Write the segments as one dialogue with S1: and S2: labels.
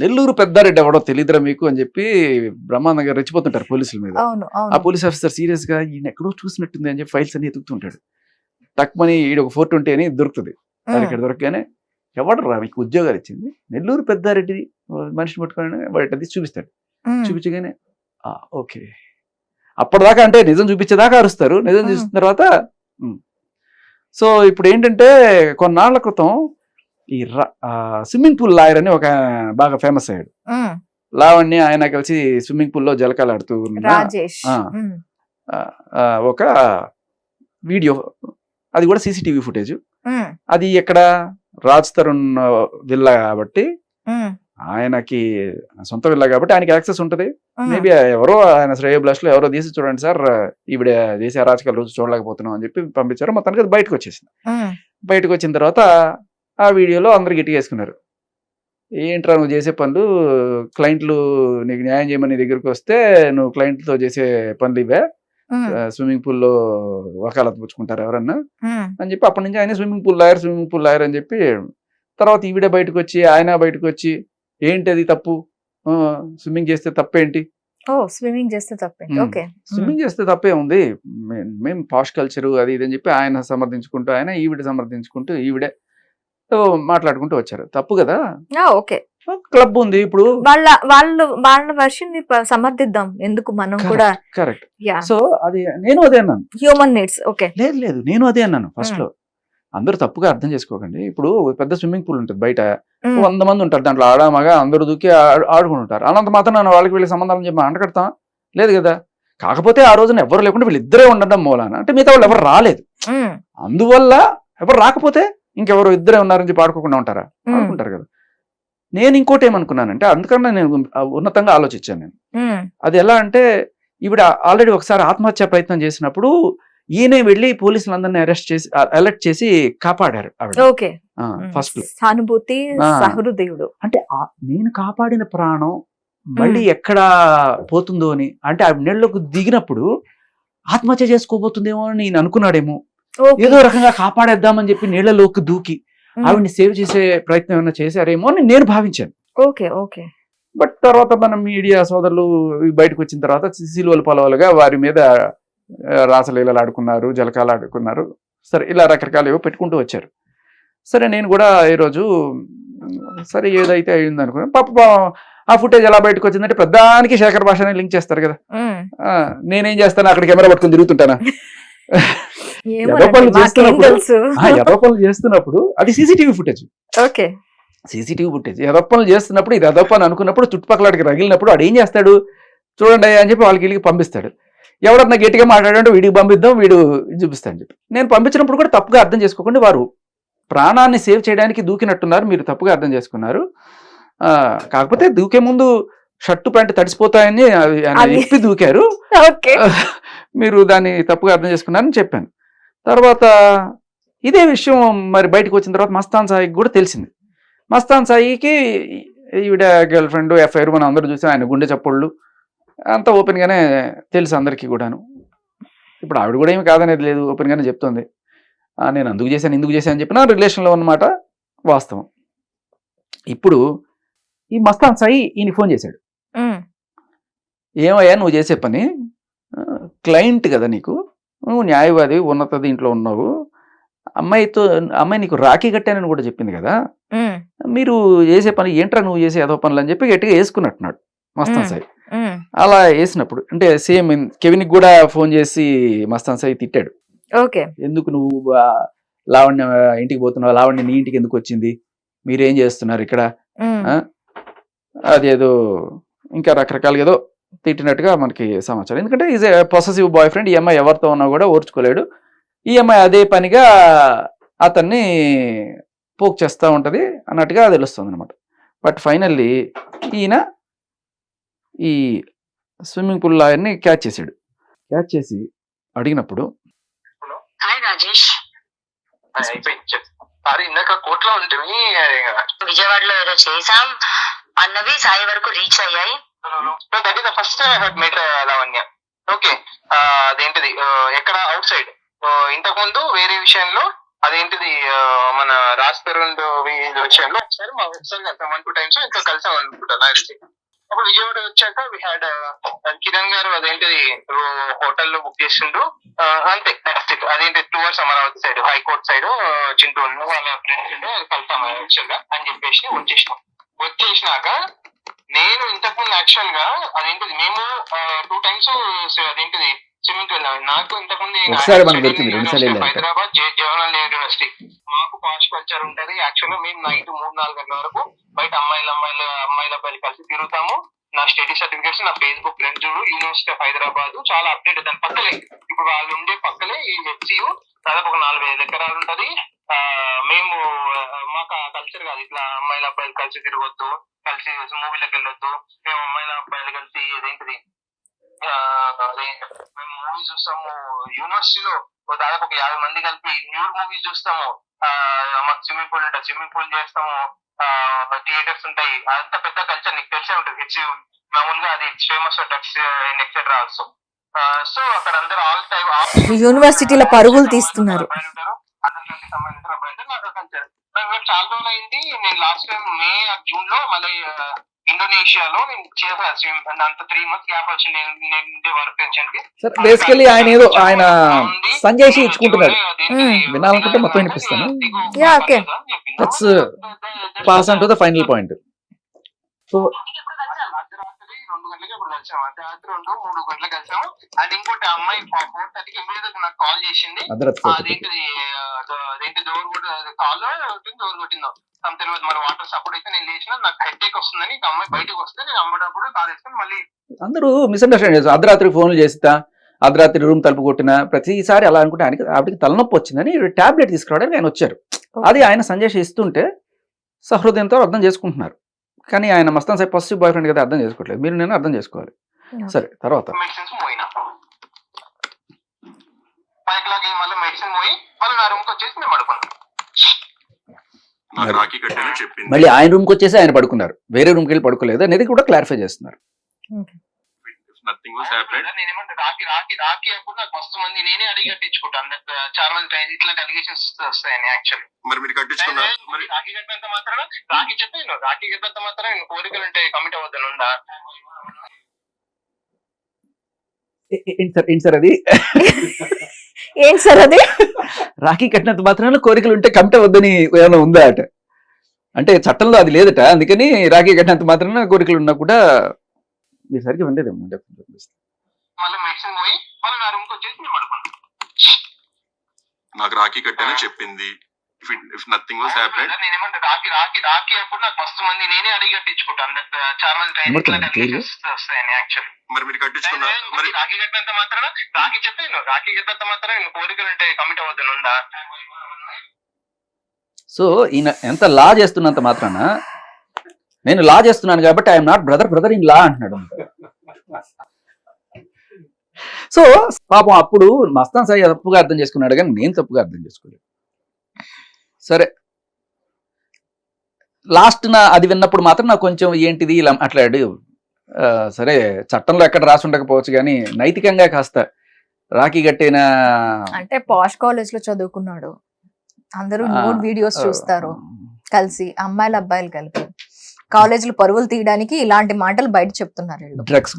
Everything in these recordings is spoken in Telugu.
S1: నెల్లూరు పెద్దారెడ్డి ఎవడో తెలియదురా మీకు అని చెప్పి బ్రహ్మాండంగా రెచ్చిపోతుంటారు పోలీసుల మీద. ఆ పోలీస్ ఆఫీసర్ సీరియస్ గా ఈయన ఎక్కడో చూసినట్టుంది అని చెప్పి ఫైల్స్ అన్ని ఎదుగుతుంటాడు. టక్మని ఈడ ఒక 420 అని దొరుకుతుంది. అది ఇక్కడ దొరకగానే ఎవడరా మీకు ఉద్యోగాలు ఇచ్చింది, నెల్లూరు పెద్దారెడ్డి మనిషిని పట్టుకొని వాటి అది చూపిస్తాడు. చూపించగానే ఓకే, అప్పటిదాకా అంటే నిజం చూపించేదాకా అరుస్తారు, నిజం చూసిన తర్వాత. సో ఇప్పుడు ఏంటంటే కొన్నాళ్ల క్రితం ఈ స్విమ్మింగ్ పూల్ లాయర్ అని ఒక బాగా ఫేమస్ అయ్యాడు. లావణ్య ఆయన కలిసి స్విమ్మింగ్ పూల్ లో జలకాలాడుతూ ఒక వీడియో, అది కూడా సీసీటీవీ ఫుటేజ్. అది ఎక్కడ రాజ్ తరుణ్ విల్లా కాబట్టి, ఆయనకి సొంత విల్లా కాబట్టి ఆయనకి యాక్సెస్ ఉంటది. మేబీ ఎవరో ఆయన శ్రేయోభిలాష్ లో ఎవరో తీసి చూడండి సార్ ఈవిడ చేసే అరాచకాలు రోజు చూడలేకపోతున్నాం అని చెప్పి పంపించారు. మొత్తానికి అది బయటకు వచ్చేసింది. బయటకు వచ్చిన తర్వాత ఆ వీడియోలో అందరు గట్టిగా వేసుకున్నారు, ఏంట్రా నువ్వు చేసే పనులు, క్లయింట్లు నీకు న్యాయం చేయమని నీ దగ్గరికి వస్తే నువ్వు క్లయింట్లతో చేసే పనులు ఇవే, స్విమ్మింగ్ పూల్ లో వకాలత్ పుచ్చుకుంటారు ఎవరన్నా అని చెప్పి అప్పటి నుంచి ఆయన స్విమ్మింగ్ పూల్ లాయర్ అని చెప్పి. తర్వాత ఈవిడ బయటకు వచ్చి ఆయన బయటకు వచ్చి ఏంటి అది తప్పు, స్విమ్మింగ్ చేస్తే తప్పేంటి,
S2: స్విమ్మింగ్
S1: చేస్తే తప్పే ఉంది, మేము పాష్ కల్చర్ అది ఇది అని చెప్పి ఆయన సమర్థించుకుంటూ ఆయన ఈవిడ సమర్థించుకుంటూ ఈవిడే మాట్లాడుకుంటూ వచ్చారు. తప్పు కదా,
S2: ఓకే
S1: క్లబ్ ఉంది ఇప్పుడు,
S2: వాళ్ళ వర్షన్ సమర్థిద్దాం ఎందుకు మనం కూడా.
S1: కరెక్ట్. సో అది నేను అదే అన్నాను,
S2: హ్యూమన్ నీడ్స్. ఓకే,
S1: లేదు నేను అదే అన్నాను ఫస్ట్ లో. అందరూ తప్పుగా అర్థం చేసుకోకండి. ఇప్పుడు పెద్ద స్విమ్మింగ్ పూల్ ఉంటుంది, బయట 100 మంది ఉంటారు, దాంట్లో ఆడామగా అందరూ దూకి ఆడుకుని ఉంటారు. అనంత మాత్రం నేను వాళ్ళకి వీళ్ళకి సంబంధాలు చెప్పి అంటకడతాం లేదు కదా. కాకపోతే ఆ రోజున ఎవరు లేకుండా వీళ్ళిద్దరే ఉండడం మూలాన, అంటే మిగతా వాళ్ళు ఎవరు రాలేదు, అందువల్ల ఎవరు రాకపోతే ఇంకెవరు ఇద్దరే ఉన్నారని చెప్పి ఆడుకోకుండా ఉంటారా, ఆడుకుంటారు కదా. నేను ఇంకోటి ఏమనుకున్నానంటే, అందుకన్నా నేను ఉన్నతంగా ఆలోచించాను నేను. అది ఎలా అంటే, ఈవిడ ఆల్రెడీ ఒకసారి ఆత్మహత్య ప్రయత్నం చేసినప్పుడు ఈయనే వెళ్ళి పోలీసులందరినీ అలర్ట్ చేసి కాపాడారు ఆవిడ. ఫస్ట్
S2: సానుభూతి సహృదయుడు అంటే
S1: నేను కాపాడిన ప్రాణం మళ్ళీ ఎక్కడ పోతుందో అని, అంటే ఆవిడ నీళ్ళలోకి దిగినప్పుడు ఆత్మహత్య చేసుకోబోతుందేమో అని నేను అనుకున్నాడేమో, ఏదో రకంగా కాపాడేద్దామని చెప్పి నీళ్లలోకి దూకి ఆవిడ్ని సేవ్ చేసే ప్రయత్నం ఏమైనా చేశారేమో అని నేను భావించాను.
S2: ఓకే.
S1: బట్ తర్వాత మన మీడియా సోదరులు బయటకు వచ్చిన తర్వాత సిలువలు పొలవలుగా వారి మీద రాసలీలలు ఆడుకున్నారు, జలకాలు ఆడుకున్నారు, సరే ఇలా రకరకాలు ఏవో పెట్టుకుంటూ వచ్చారు. సరే నేను కూడా ఈరోజు సరే ఏదైతే అయింది అనుకున్నాను. పాప ఆ ఫుటేజ్ ఎలా బయటకు వచ్చిందంటే ప్రధానికి శేఖర్ భాషని లింక్ చేస్తారు కదా. నేనేం చేస్తాను, అక్కడ కెమెరా పట్టుకుని తిరుగుతుంటానా, ఎర్ర పనులు చేస్తున్నప్పుడు అది సీసీటీవీ ఫుటేజ్. సీసీటీవీ ఫుటేజ్ ఎర్ర పనులు చేస్తున్నప్పుడు ఇది ఎర్ర పని అనుకున్నప్పుడు చుట్టుపక్కలకి రగిలినప్పుడు వాడు ఏం చేస్తాడు చూడండి అని చెప్పి వాళ్ళకి వీళ్ళకి పంపిస్తాడు. ఎవడన్నా గట్టిగా మాట్లాడంటే వీడికి పంపిద్దాం, వీడు చూపిస్తాడని చెప్పి నేను పంపించినప్పుడు కూడా తప్పుగా అర్థం చేసుకోకుండా వారు ప్రాణాన్ని సేవ్ చేయడానికి దూకినట్టున్నారు, మీరు తప్పుగా అర్థం చేసుకున్నారు. కాకపోతే దూకే ముందు షర్టు ప్యాంటు తడిసిపోతాయని ఇప్పి దూకారు, మీరు దాన్ని తప్పుగా అర్థం చేసుకున్నారని చెప్పాను. తర్వాత ఇదే విషయం మరి బయటకు వచ్చిన తర్వాత మస్తాన్ సాయికి కూడా తెలిసింది. మస్తాన్ సాయికి ఈవిడ గర్ల్ ఫ్రెండ్ ఎఫ్ఐఆర్ మనం అందరూ చూసాం, ఆయన గుండె చప్పుళ్ళు అంతా ఓపెన్ గానే తెలుసు అందరికీ కూడాను. ఇప్పుడు ఆవిడ కూడా ఏమి కాదనేది లేదు, ఓపెన్ గానే చెప్తుంది. నేను అందుకు చేశాను ఇందుకు చేశాను అని చెప్పిన రిలేషన్లో ఉన్నమాట వాస్తవం. ఇప్పుడు ఈ మస్తాన్ సాయి ఈయన ఫోన్ చేశాడు, ఏమయ్యా నువ్వు చేసే పని, క్లయింట్ కదా నీకు, నువ్వు న్యాయవాది ఉన్నత దీంట్లో ఉన్నావు, అమ్మాయి నీకు రాఖీ కట్టానని కూడా చెప్పింది కదా, మీరు చేసే పని ఏంట్రా నువ్వు చేసే ఏదో పనులు అని చెప్పి గట్టిగా వేసుకున్నట్టున్నాడు మస్తాన్ సాయి. అలా వేసినప్పుడు అంటే సేమ్ కెవిన్ కి కూడా ఫోన్ చేసి మస్తాన్ సాయి తిట్టాడు, ఎందుకు నువ్వు లావణ్య ఇంటికి పోతున్నావు, లావణ్య నీ ఇంటికి ఎందుకు వచ్చింది, మీరేం చేస్తున్నారు ఇక్కడ, అదేదో ఇంకా రకరకాలుగా ఏదో తిట్టినట్టుగా మనకి సమాచారం. ఎందుకంటే is a possessive boy friend, ఈ అమ్మాయి ఎవరితో ఉన్నా కూడా ఓర్చుకోలేడు, ఈ అమ్మాయి అదే పనిగా అతన్ని పోక్ చేస్తూ ఉంటది అన్నట్టుగా తెలుస్తుంది అనమాట. బట్ ఫైనల్లీ ఈయన ఈ స్విమ్మింగ్ పూల్ లాయర్ని క్యాచ్ చేశాడు. క్యాచ్ చేసి అడిగినప్పుడు
S3: ఇందాక కోర్టులో ఉంటుంది విజయవాడలో ఏదో చేసాం అన్నవి సాయి వరకు రీచ్ అయ్యాయి. That is the first time I had met Lavanya. Okay, అదేంటిది ఎక్కడ అవుట్ సైడ్, ఇంతకు ముందు వేరే విషయంలో అదేంటిది మన రాజ్తరుణ్ వచ్చాను ఒకసారి మా ఒకసారి కలిసాం 1-2 times ఇంకా కలిసాం అనుకుంటా నాకు తెలిసి. అప్పుడు విజయవాడ వచ్చాక వి హ్యాడ్ కిరణ్ గారు అదేంటిది హోటల్లో బుక్ చేసిండు. అంతే నెక్స్ట్ అదేంటి towards Amaravati side high court side Chintu వాళ్ళ ఫ్రెండ్స్ కలిసాం యాక్చువల్ గా అని చెప్పేసి వచ్చేసినాక నేను ఇంతకుముందు యాక్చువల్ గా అదేంటిది మేము 2 times అదేంటిది స్విమ్మింగ్ వెళ్ళాము. నాకు ఇంతకుముందు
S1: ఒకసారి మనకు దొరికింది, రెండుసార్లు వెళ్ళారు.
S3: హైదరాబాద్ జవహర్లాల్ నెహ్రూ యూనివర్సిటీ మాకు పాష్ కల్చర్ ఉంటది. యాక్చువల్ గా మేము నైట్ 3-4 గంటల వరకు బయట అమ్మాయిల అబ్బాయిలు కలిసి తిరుగుతాము. నా స్టడీ సర్టిఫికేట్స్ నా Facebook friends university of Hyderabad చాలా అప్డేట్. దాని పక్కలే ఇప్పుడు వాళ్ళు ఉండే పక్కలే ఈ హెచ్సియు దాదాపు ఒక 4,000 ఎకరాలు ఉంటది. మేము మాకు ఆ కల్చర్ కాదు ఇట్లా అమ్మాయిల అబ్బాయిలు కలిసి తిరగొద్దు, కలిసి మూవీలకు వెళ్ళొద్దు, మేము అమ్మాయిల అబ్బాయిలు కలిసి అదేంటిది మేము మూవీస్ చూస్తాము. యూనివర్సిటీలో దాదాపు ఒక 50 మంది కలిపి న్యూడ్ మూవీస్ చూస్తాము. మాకు స్విమ్మింగ్ పూల్ ఉంటుంది, స్విమ్మింగ్ పూల్ చేస్తాము. థియేటర్స్ ఉంటాయి. అంత పెద్ద కల్చర్ నీకు తెలిసే ఉంటుంది. హెచ్ మామూలుగా అది famous drugs and etcetera also. So అక్కడ అందరూ ఆల్ టైమ్
S2: యూనివర్సిటీల పరుగులు తీస్తున్నారు.
S3: అందరికంటే సంబంధించిన అబ్బాయి నాకు కల్చర్ చాలా రోజులు అయింది. నేను లాస్ట్ టైం మే జూన్ లో మళ్ళీ ఇండోనేషియాలో నేను చేశాను. అంత 3 months గ్యాప్ వచ్చింది నేను వర్క్ పెంచడానికి.
S1: బేసికలీ ఆయన ఏదో ఆయన సంజయ్ ఇచ్చుకుంటున్నాడు. వినాలనుకుంటే మొత్తం వినిపిస్తాను. Let's pass on to the final point. So
S3: అర్ధరాత్రి 2 గంటలకి అప్పుడు కలిసాము. అర్ధరాత్రి 2-3 గంటలకు కలిసాము. అది ఇంకోటి అమ్మాయి 4:30కి ఇమీడియట్ నాకు కాల్ చేసింది. అదేంటి డోర్ కొట్టిందో తెలియదు. మన వాటర్ సపోర్ట్ అయితే నేను లేచిన నాకు హెడ్ ఏక్ వస్తుందని అమ్మాయి బయటకు వస్తే నేను అమ్మేటప్పుడు కాల్ వేసుకుని మళ్ళీ
S1: అందరూ మిస్అండర్స్టాండ్ చేస్తారు. అర్ధరాత్రి ఫోన్లు చేస్తా, అర్ధరాత్రి రూమ్ తలుపు కొట్టిన ప్రతిసారి అలా అనుకుంటే ఆవిడకి తలనొప్పి వచ్చిందని టాబ్లెట్ తీసుకురావడానికి ఆయన వచ్చారు. అది ఆయన సంజయ్ ఇస్తుంటే సహృదయంతో అర్థం చేసుకుంటున్నారు. కానీ ఆయన Mastan Sai positive boy friend కదా అర్థం చేసుకోవట్లేదు. మీరు నేను అర్థం చేసుకోవాలి. సరే తర్వాత
S3: మెడిసిన్స్ పోయినా 5 o'clock మళ్ళీ మెడిసిన్ పోయి మళ్ళీ నా రూమ్కి వచ్చేసి మేము పడుకున్నాం.
S1: మళ్ళీ ఆయన రూమ్కి వచ్చేసి ఆయన పడుకున్నారు, వేరే రూమ్కి వెళ్ళి పడుకోలేదు అనేది కూడా క్లారిఫై చేస్తున్నారు.
S3: రాఖీ అప్పుడు నాకు మస్తు మంది నేనే అడిగి కట్టించుకుంటాను. చాలా మంది ఇట్లాంటి అలిగేషన్స్ వస్తాయని యాక్చువల్లీ.
S4: మరి మీరు కట్టించుకున్నారు?
S3: రాఖీ కట్టినంత మాత్రం రాఖీ చెప్పాను, రాఖీ కట్టినంత మాత్రం నేను కోరికలు ఉంటే కమిట్ అవ్వద్దని ఉందా?
S1: ఏంటి సార్ అది?
S2: ఏంటి సార్ అది?
S1: రాఖీ కట్టినంత మాత్రాన కోరికలు ఉంటే కమిట్ అవ్వద్దని ఏమైనా ఉందా అట? అంటే చట్టంలో అది లేదట, అందుకని రాఖీ కట్టినంత మాత్రాన కోరికలు ఉన్నా కూడా మీరు సరిగ్గా వినలేదేమో.
S3: మళ్ళీ మెడిసిన్ పోయి మళ్ళీ నా రూమ్కి వచ్చేసి మేము పడుకున్నాం.
S4: నాకు రాఖీ కట్టానని చెప్పింది. If nothing was happened,
S3: నేనేమంటే Rakhi అప్పుడు నాకు మస్తు మంది నేనే అడిగి కట్టించుకుంటాను. చాలా మంది వస్తాయని యాక్చువల్లీ.
S4: మరి మీరు కట్టించుకున్నారు? మరి
S3: రాఖీ కట్టినంత మాత్రం రాఖీ చెప్పాను, రాఖీ కట్టినంత మాత్రం నేను కోరికలు ఉంటే కమిట్ అవ్వద్దని ఉందా?
S1: సో ఈయన ఎంత లా చేస్తున్నంత మాత్రాన నేను లా చేస్తున్నాను కాబట్టి I'm not brother in law అంటున్నాడు. సో పాపం అప్పుడు మస్తాన్ సాయి తప్పుగా అర్థం చేసుకున్నాడు, కానీ నేను తప్పుగా అర్థం చేసుకోలేదు. సరే లాస్ట్ అది విన్నప్పుడు మాత్రం నాకు కొంచెం ఏంటిది ఇలా మాట్లాడు. సరే చట్టంలో ఎక్కడ రాసి ఉండకపోవచ్చు, కానీ నైతికంగా కాస్త రాఖీ కట్టిన
S2: అంటే పాష్ కాలేజ్ లో చదువుకున్నాడు, అందరూ న్యూడ్ వీడియోస్ చూస్తారు కలిసి, అమ్మాయిల అబ్బాయిలు కలిపి కాలేజీలు పరువులు తీయడానికి ఇలాంటి మాటలు బయట చెప్తున్నారు.
S1: డ్రగ్స్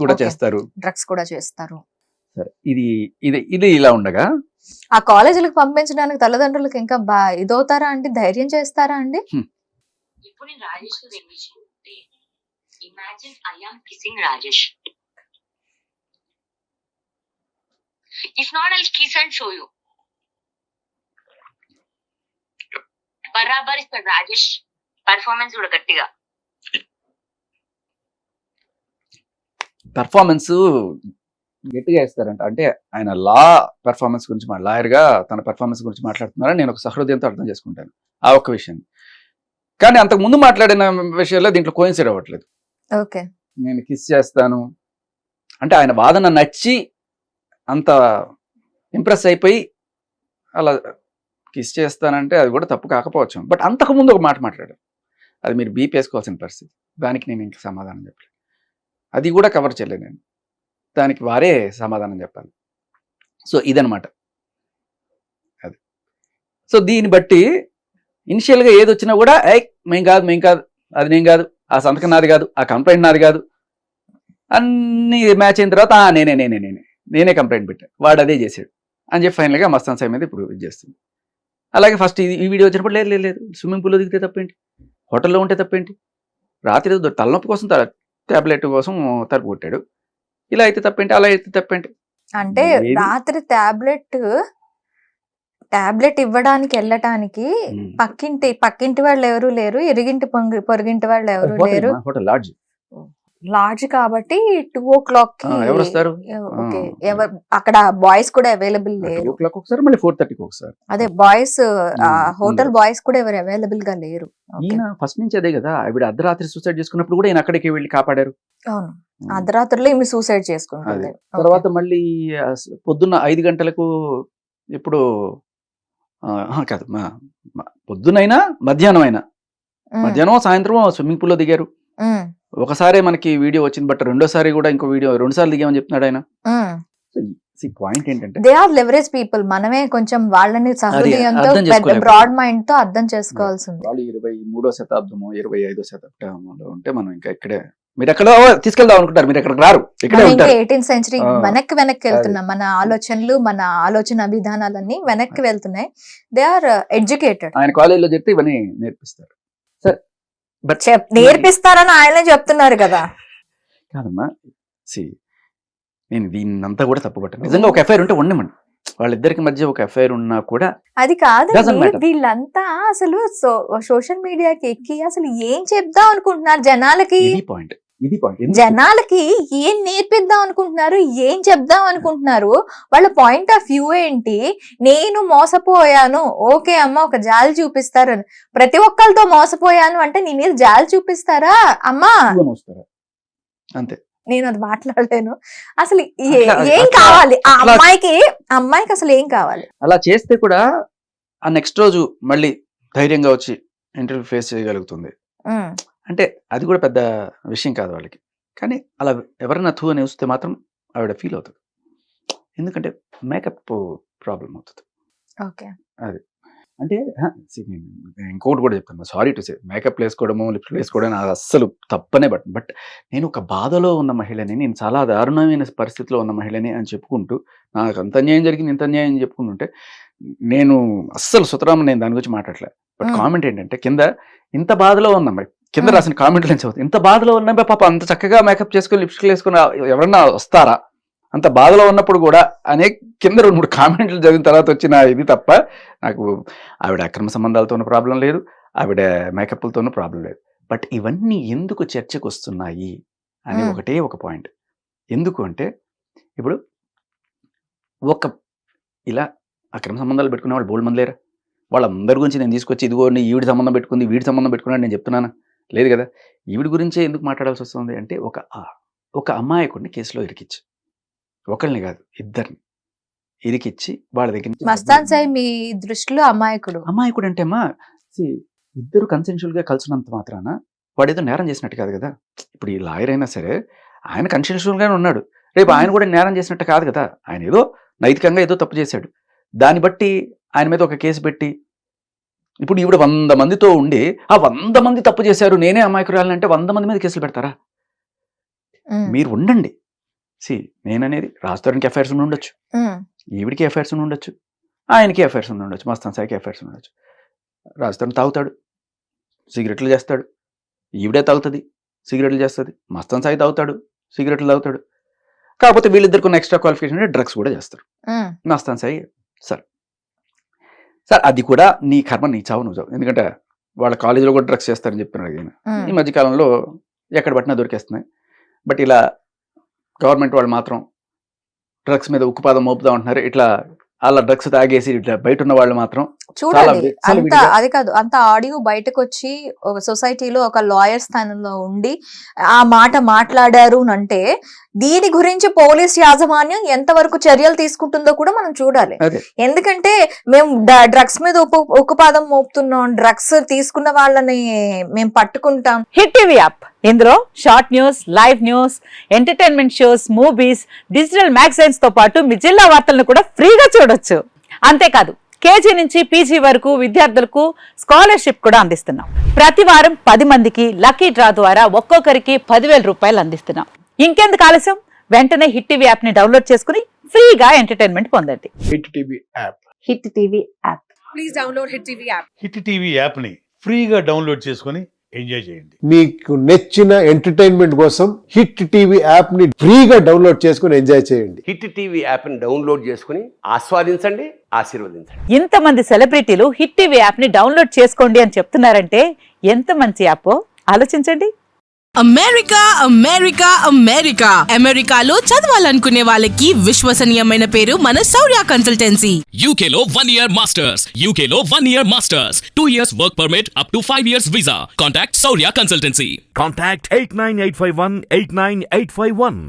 S1: కూడా చేస్తారు. సరే ఇది ఇలా ఉండగా
S2: ఆ కాలేజీలకు పంపించడానికి తల్లిదండ్రులకు ఇంకా ఇదవుతారా అండి, ధైర్యం చేస్తారా అండి?
S3: ఇప్పుడు నేను రాజేష్ వెళ్ళించుకుంటే imagine I am kissing Rajesh. If not I'll kiss and show you. బరాబర్ ఇస్తాడు రాజేష్ పర్ఫార్మెన్స్ కూడా గట్టిగా.
S1: పర్ఫార్మెన్స్ గట్టిగా ఇస్తారంట. అంటే ఆయన లా పెర్ఫార్మెన్స్ గురించి లాయర్గా తన పెర్ఫార్మెన్స్ గురించి మాట్లాడుతున్నారని నేను ఒక సహృదయంతో అర్థం చేసుకుంటాను ఆ ఒక్క విషయం. కానీ అంతకు ముందు మాట్లాడిన విషయాల్లో దీంట్లో కోయిన్సైడ్ అవ్వట్లేదు.
S2: ఓకే,
S1: నేను కిస్ చేస్తాను అంటే ఆయన వాదన నచ్చి అంత ఇంప్రెస్ అయిపోయి అలా కిస్ చేస్తానంటే అది కూడా తప్పు కాకపోవచ్చు. బట్ అంతకుముందు ఒక మాట మాట్లాడారు, అది మీరు బీప్ వేసుకోవాల్సిన పరిస్థితి. దానికి నేను ఇంకా సమాధానం చెప్పలేదు, అది కూడా కవర్ చేయలేదు నేను, దానికి వారే సమాధానం చెప్పాలి. సో ఇదనమాట అది. సో దీన్ని బట్టి ఇనిషియల్గా ఏది వచ్చినా కూడా మేం కాదు అది నేను కాదు, ఆ సంతకం నాది కాదు, ఆ కంప్లైంట్ నాది కాదు అన్ని మ్యాచ్ అయిన తర్వాత నేనే కంప్లైంట్ పెట్టాను, వాడు అదే చేశాడు అని చెప్పి ఫైనల్గా మస్తాన్ సాయి మీద ఇప్పుడు ఇది చేస్తుంది. అలాగే ఫస్ట్ ఈ వీడియో వచ్చినప్పుడు లేదు స్విమ్మింగ్ పూల్లో దిగితే తప్పేంటి, హోటల్లో ఉంటే తప్పేంటి, రాత్రి ఏదో తలనొప్పి కోసం టాబ్లెట్ కోసం తలుపు కొట్టాడు, ఇలా అయితే తప్పేంటి, అలా అయితే తప్పేంటి.
S2: అంటే రాత్రి టాబ్లెట్ ఇవ్వడానికి వెళ్ళటానికి పక్కింటి వాళ్ళు ఎవరు లేరు, ఇరిగింటి పొరుగింటి వాళ్ళు ఎవరు లేరు,
S1: హోటల్
S2: లాడ్జ్ కాబట్టి 2 o'clock కి
S1: ఎవరు వస్తారు,
S2: అక్కడ బాయ్స్ కూడా అవైలబుల్ లేరు,
S1: ఒకసారి మళ్ళీ 4:30కి ఒకసారి,
S2: అదే బాయ్స్ హోటల్ బాయ్స్ కూడా ఎవరు అవైలబుల్ గా లేరు.
S1: ఈయన ఫస్ట్ నుంచి అదే కదా, ఆవిడ అర్ధరాత్రి సూసైడ్ చేసుకున్నప్పుడు కూడా ఈయన అక్కడికి వెళ్ళి కాపాడారు.
S2: అవును, అర్ధరాత్రిలో ఈమె సూసైడ్ చేసుకుంటుంది.
S1: తర్వాత మళ్ళీ పొద్దున్న 5 గంటలకు ఇప్పుడు కాదు పొద్దునైనా మధ్యాహ్నం సాయంత్రం స్విమ్మింగ్ పూల్ లో దిగారు. ఒకసారి మనకి వీడియో వచ్చింది, బట్ రెండోసారి కూడా ఇంకో వీడియో 2 సార్లు దిగామని చెప్తున్నాడు ఆయన. పాయింట్ ఏంటంటే
S2: దే ఆర్ లెవరేజ్ పీపుల్, మనమే కొంచెం వాళ్ళని సహృదయంతో బ్రాడ్ మైండ్ తో అర్థం చేసుకోవాల్సింది.
S1: వాళ్ళు 23వ శతాబ్దము 25వ శతాబ్దంలో ఉంటే మనం ఇంకా ఇక్కడే, మీరు ఎక్కడ తీసుకెళ్దాం అనుకుంటారు, మీరు ఎక్కడికి రారు, ఇక్కడే ఉంటారు.
S2: 18th century వెనక్కి వెళ్తున్నాం, మన ఆలోచనలు మన ఆలోచన విధానాలన్నీ వెనక్కి వెళ్తున్నాయి. They are educated.
S1: ఆయన కాలేజీలో చెప్తే ఇవన్నీ నేర్పిస్తారు. సరే బట్
S2: నేర్పిస్తారని ఆయనే చెప్తున్నారు కదా.
S1: కాదమ్మా, నేను దీన్నంతా కూడా తప్పుపట్టాను. నిజంగా ఒక ఎఫ్ఐఆర్ ఉంటే ఉండమండి, వాళ్ళిద్దరికి మధ్య ఒక ఎఫ్ఐఆర్ ఉన్నా కూడా
S2: అది కాదు. వీళ్ళంతా అసలు సోషల్ మీడియాకి ఎక్కి అసలు ఏం చెప్దాం అనుకుంటున్నారు జనాలకి, జనాలకి ఏం నేర్పిద్దాం అనుకుంటున్నారు, ఏం చెప్దాం అనుకుంటున్నారు, వాళ్ళ పాయింట్ ఆఫ్ వ్యూ ఏంటి. నేను మోసపోయాను, ఓకే అమ్మ ఒక జాలి చూపిస్తారు, ప్రతి ఒక్కరితో మోసపోయాను అంటే నీ మీద జాలి చూపిస్తారా అమ్మా,
S1: అంతే.
S2: నేను అది మాట్లాడలేను. అసలు ఏం కావాలి ఆ అమ్మాయికి అసలు ఏం కావాలి.
S1: అలా చేస్తే కూడా ఆ నెక్స్ట్ రోజు మళ్ళీ ధైర్యంగా వచ్చి ఇంటర్వ్యూ ఫేస్ చేయగలుగుతుంది అంటే అది కూడా పెద్ద విషయం కాదు వాళ్ళకి. కానీ అలా ఎవరైనా తూ అని వస్తే మాత్రం ఆవిడ ఫీల్ అవుతుంది, ఎందుకంటే మేకప్ ప్రాబ్లం అవుతుంది.
S2: ఓకే,
S1: అది అంటే ఇంకోటి కూడా చెప్తాను, సారీ టు సే, మేకప్ వేసుకోవడము లిప్స్టిక్ వేసుకోవడం అది అస్సలు తప్పనే. బట్ నేను ఒక బాధలో ఉన్న మహిళని, నేను చాలా దారుణమైన పరిస్థితిలో ఉన్న మహిళని అని చెప్పుకుంటూ నాకు అంత అన్యాయం జరిగింది ఇంత అన్యాయం చెప్పుకుంటుంటే నేను అస్సలు సుతరాము నేను దాని గురించి మాట్లాడలే. బట్ కామెంట్ ఏంటంటే కింద ఇంత బాధలో ఉన్నాం, కింద రాసిన కామెంట్లు నుంచి అవుతుంది, ఇంత బాధలో ఉన్నాం పాప, అంత చక్కగా మేకప్ చేసుకొని లిప్స్టిక్ వేసుకొని ఎవరన్నా వస్తారా అంత బాధలో ఉన్నప్పుడు కూడా అనే కింద 2-3 కామెంట్లు చదివిన తర్వాత వచ్చిన ఇది తప్ప నాకు ఆవిడ అక్రమ సంబంధాలతో ఉన్న ప్రాబ్లం లేదు, ఆవిడ మేకప్లతోనూ ప్రాబ్లం లేదు. బట్ ఇవన్నీ ఎందుకు చర్చకు వస్తున్నాయి అని ఒకటే ఒక పాయింట్. ఎందుకు అంటే ఇప్పుడు ఇలా అక్రమ సంబంధాలు పెట్టుకునే వాళ్ళు బోల్డ్ మంది లేరా, వాళ్ళందరి గురించి నేను తీసుకొచ్చి ఇదిగో ఈవిడి సంబంధం పెట్టుకుంది వీడి సంబంధం పెట్టుకున్నాడు నేను చెప్తున్నాను లేదు కదా. ఈవిడి గురించే ఎందుకు మాట్లాడాల్సి వస్తుంది అంటే ఒక అమ్మాయికుడిని కేసులో ఇరికిచ్చి, ఒకరిని కాదు ఇద్దరిని ఇరికిచ్చి వాళ్ళ దగ్గర నుంచి.
S2: మస్తాన్ సాయి మీ దృష్టిలో అమాయకుడు
S1: అంటే అమ్మా ఇద్దరు కన్సెన్షువల్ గా కలిసినంత మాత్రాన వాడు ఏదో నేరం చేసినట్టు కాదు కదా. ఇప్పుడు ఈ లాయర్ అయినా సరే ఆయన కన్సెన్షువల్ గానే ఉన్నాడు, రేపు ఆయన కూడా నేరం చేసినట్టు కాదు కదా. ఆయన ఏదో నైతికంగా ఏదో తప్పు చేశాడు, దాన్ని బట్టి ఆయన మీద ఒక కేసు పెట్టి ఇప్పుడు ఈవిడ 100 మందితో ఉండి ఆ 100 మంది తప్పు చేశారు నేనే అమాయకురాలంటే 100 మంది మీద కేసులు పెడతారా? మీరు ఉండండి. నేననేది రాజధానికి ఎఫ్ఐఆర్స్ ఉండొచ్చు, ఈవిడికి ఎఫ్ఐఆర్స్ ఉండొచ్చు, ఆయనకి ఎఫ్ఐఆర్స్ ఉండొచ్చు, మస్తాన్ సాయికి ఎఫ్ఐఆర్స్ ఉండొచ్చు. రాజధాని తాగుతాడు, సిగరెట్లు చేస్తాడు, ఈవిడే తాగుతుంది, సిగరెట్లు చేస్తుంది, మస్తాన్ సాయి తాగుతాడు, సిగరెట్లు తాగుతాడు. కాకపోతే వీళ్ళిద్దరికి ఉన్న ఎక్స్ట్రా క్వాలిఫికేషన్ అంటే డ్రగ్స్ కూడా చేస్తారు. మస్తాన్ సాయి సార్ అది కూడా నీ కర్మ నీ చావు నువ్వు చావు, ఎందుకంటే వాళ్ళ కాలేజీలో కూడా డ్రగ్స్ చేస్తారని చెప్తున్నాడు ఆయన. ఈ మధ్యకాలంలో ఎక్కడ పట్టినా దొరికేస్తున్నాయి. బట్ ఇలా గవర్నమెంట్ వాళ్ళు మాత్రం డ్రగ్స్ మీద ఉక్కుపాదం మోపుదా ఉంటున్నారు. ఇట్లా అలా డ్రగ్స్ తాగేసి ఇట్లా బయట ఉన్న వాళ్ళు మాత్రం
S2: చూడాలి. అది కాదు, అంత ఆడియో బయటకు వచ్చి ఒక సొసైటీలో ఒక లాయర్ స్థానంలో ఉండి ఆ మాట మాట్లాడారు అంటే దీని గురించి పోలీస్ యాజమాన్యం ఎంతవరకు చర్యలు తీసుకుంటుందో కూడా మనం చూడాలి. ఎందుకంటే మేము డ్రగ్స్ మీద ఉక్కుపాదం మోపుతున్నాం, డ్రగ్స్ తీసుకున్న వాళ్ళని మేము పట్టుకుంటాం.
S5: హిట్ టీవీ యాప్, ఇందులో short news, live news, entertainment shows, movies, digital magazines తో పాటు మీ జిల్లా వార్తలను కూడా ఫ్రీగా చూడొచ్చు. అంతేకాదు కేజీ నుంచి పీజీ వరకు విద్యార్థులకు స్కాలర్షిప్ కూడా అందిస్తున్నాం. ప్రతి వారం 10 మందికి లక్కీ డ్రా ద్వారా ఒక్కొక్కరికి 10,000 రూపాయలు అందిస్తున్నాం. ఇంకెందుకు ఆలస్యం, వెంటనే హిట్ టీవీ యాప్ ని డౌన్లోడ్ చేసుకుని ఫ్రీగా ఎంటర్టైన్మెంట్ పొందండి.
S6: Hit TV app.
S5: Hit TV app.
S7: Please download hit TV app.
S8: Hit TV యాప్ని ఫ్రీగా డౌన్లోడ్ చేసుకొని ఎంజాయ్ చేయండి.
S6: మీకు నచ్చిన ఎంటర్టైన్మెంట్ కోసం హిట్ టీవీ యాప్ ని ఫ్రీగా డౌన్లోడ్ చేసుకుని ఎంజాయ్ చేయండి.
S9: హిట్ టీవీ యాప్ని డౌన్లోడ్ చేసుకుని ఆస్వాదించండి, ఆశీర్వదించండి.
S5: ఇంతమంది సెలబ్రిటీలు హిట్ టీవీ యాప్ ని డౌన్లోడ్ చేసుకోండి అని చెప్తున్నారంటే ఎంత మంచి యాప్ ఆలోచించండి.
S7: అమెరికా అమెరికా అమెరికా అమెరికాలో చదవాలనుకునే వాళ్ళకి విశ్వసనీయమైన పేరు మన శౌర్య కన్సల్టెన్సీ.
S10: UK లో 1 year masters. UK లో 1 year masters. 2 years work permit up to 5 years visa. Contact Saurya Consultancy.
S11: Contact 89851 89851.